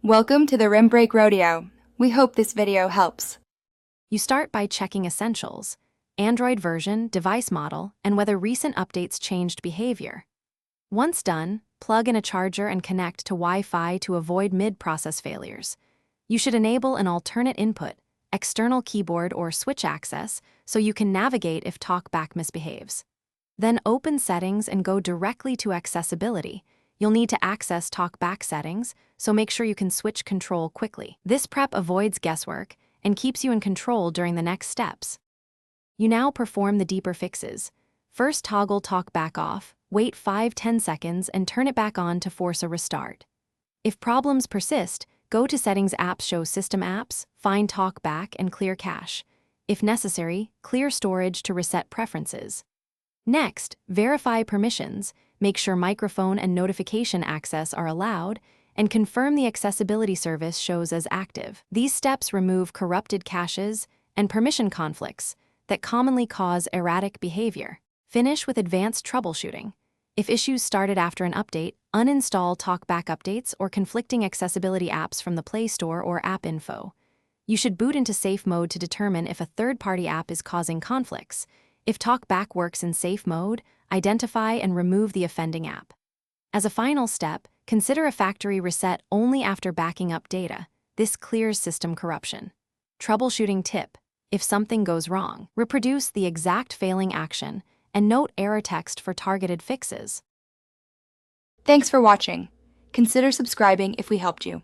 Welcome to the Rim Break Rodeo. We hope this video helps. You start by checking essentials, Android version, device model, and whether recent updates changed behavior. Once done, plug in a charger and connect to Wi-Fi to avoid mid-process failures. You should enable an alternate input, external keyboard or switch access, so you can navigate if Talkback misbehaves. Then open Settings and go directly to Accessibility. You'll need to access Talkback settings, so make sure you can switch control quickly. This prep avoids guesswork and keeps you in control during the next steps. You now perform the deeper fixes. First, toggle Talkback off, wait 5-10 seconds, and turn it back on to force a restart. If problems persist, go to Settings Apps, show System Apps, find Talkback, and clear cache. If necessary, clear storage to reset preferences. Next, verify permissions, make sure microphone and notification access are allowed, and confirm the accessibility service shows as active. These steps remove corrupted caches and permission conflicts that commonly cause erratic behavior. Finish with advanced troubleshooting. If issues started after an update, uninstall Talkback updates or conflicting accessibility apps from the Play Store or App Info. You should boot into safe mode to determine if a third-party app is causing conflicts. If Talkback works in safe mode, identify and remove the offending app. As a final step, consider a factory reset only after backing up data. This clears system corruption. Troubleshooting tip: if something goes wrong, reproduce the exact failing action and note error text for targeted fixes. Thanks for watching. Consider subscribing if we helped you.